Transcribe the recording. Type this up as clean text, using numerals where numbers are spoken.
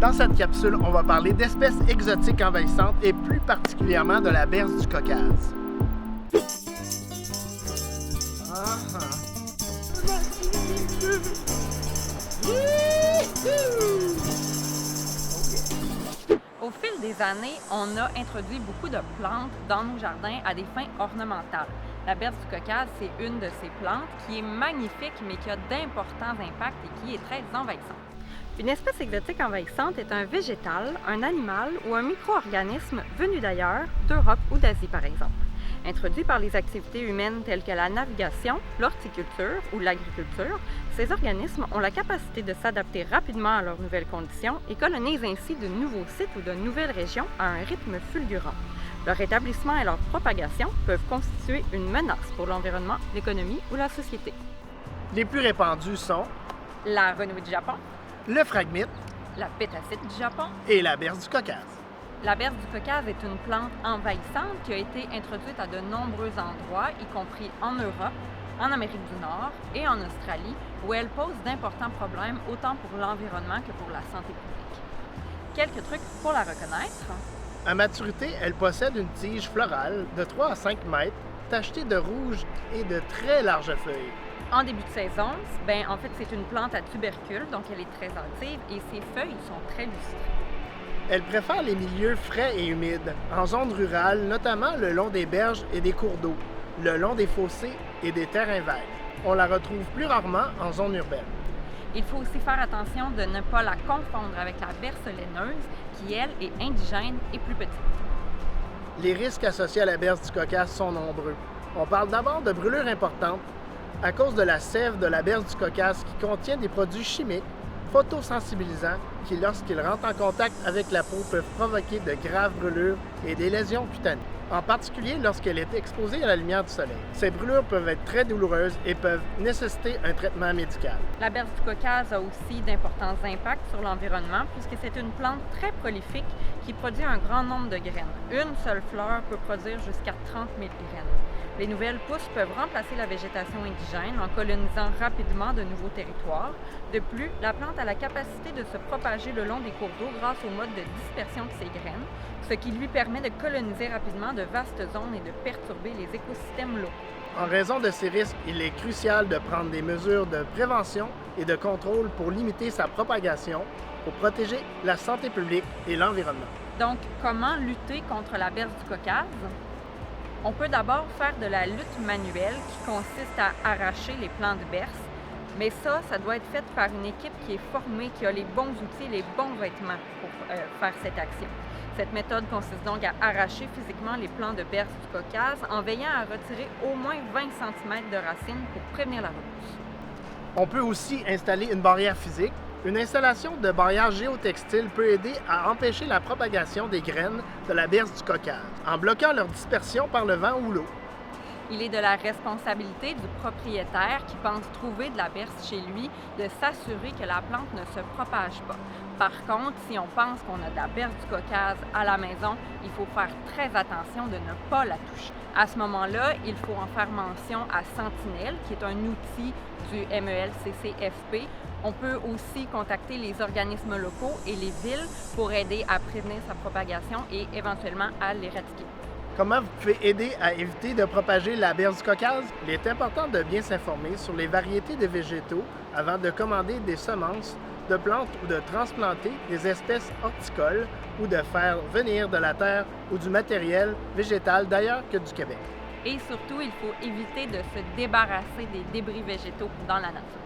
Dans cette capsule, on va parler d'espèces exotiques envahissantes et plus particulièrement de la berce du Caucase. Au fil des années, on a introduit beaucoup de plantes dans nos jardins à des fins ornementales. La berce du Caucase, c'est une de ces plantes qui est magnifique, mais qui a d'importants impacts et qui est très envahissante. Une espèce exotique envahissante est un végétal, un animal ou un micro-organisme venu d'ailleurs, d'Europe ou d'Asie par exemple. Introduit par les activités humaines telles que la navigation, l'horticulture ou l'agriculture, ces organismes ont la capacité de s'adapter rapidement à leurs nouvelles conditions et colonisent ainsi de nouveaux sites ou de nouvelles régions à un rythme fulgurant. Leur établissement et leur propagation peuvent constituer une menace pour l'environnement, l'économie ou la société. Les plus répandus sont La renouille du Japon, le phragmite la pétacite du Japon. et la berce du Caucase. La berce du Caucase est une plante envahissante qui a été introduite à de nombreux endroits, y compris en Europe, en Amérique du Nord et en Australie, où elle pose d'importants problèmes autant pour l'environnement que pour la santé publique. Quelques trucs pour la reconnaître. À maturité, elle possède une tige florale de 3 à 5 mètres, tachetée de rouge et de très larges feuilles. En début de saison, c'est une plante à tubercules, donc elle est très active et ses feuilles sont très lustrées. Elle préfère les milieux frais et humides, en zone rurale, notamment le long des berges et des cours d'eau, le long des fossés et des terrains verts. On la retrouve plus rarement en zone urbaine. Il faut aussi faire attention de ne pas la confondre avec la berce laineuse, qui, elle, est indigène et plus petite. Les risques associés à la berce du Caucase sont nombreux. On parle d'abord de brûlures importantes à cause de la sève de la berce du Caucase qui contient des produits chimiques photosensibilisants qui, lorsqu'ils rentrent en contact avec la peau, peuvent provoquer de graves brûlures et des lésions cutanées, en particulier lorsqu'elle est exposée à la lumière du soleil. Ces brûlures peuvent être très douloureuses et peuvent nécessiter un traitement médical. La berce du Caucase a aussi d'importants impacts sur l'environnement puisque c'est une plante très prolifique qui produit un grand nombre de graines. Une seule fleur peut produire jusqu'à 30 000 graines. Les nouvelles pousses peuvent remplacer la végétation indigène en colonisant rapidement de nouveaux territoires. De plus, la plante a la capacité de se propager le long des cours d'eau grâce au mode de dispersion de ses graines, ce qui lui permet de coloniser rapidement de vastes zones et de perturber les écosystèmes locaux. En raison de ces risques, il est crucial de prendre des mesures de prévention et de contrôle pour limiter sa propagation, pour protéger la santé publique et l'environnement. Donc, comment lutter contre la berce du Caucase? On peut d'abord faire de la lutte manuelle qui consiste à arracher les plants de berce, mais ça doit être fait par une équipe qui est formée, qui a les bons outils, les bons vêtements pour faire cette action. Cette méthode consiste donc à arracher physiquement les plants de berce du Caucase en veillant à retirer au moins 20 cm de racines pour prévenir la repousse. On peut aussi installer une barrière physique. Une installation de barrière géotextile peut aider à empêcher la propagation des graines de la berce du Caucase, en bloquant leur dispersion par le vent ou l'eau. Il est de la responsabilité du propriétaire qui pense trouver de la berce chez lui de s'assurer que la plante ne se propage pas. Par contre, si on pense qu'on a de la berce du Caucase à la maison, il faut faire très attention de ne pas la toucher. À ce moment-là, il faut en faire mention à Sentinelle, qui est un outil du MELCCFP. On peut aussi contacter les organismes locaux et les villes pour aider à prévenir sa propagation et éventuellement à l'éradiquer. Comment vous pouvez aider à éviter de propager la berce du Caucase? Il est important de bien s'informer sur les variétés de végétaux avant de commander des semences de plantes ou de transplanter des espèces horticoles ou de faire venir de la terre ou du matériel végétal d'ailleurs que du Québec. Et surtout, il faut éviter de se débarrasser des débris végétaux dans la nature.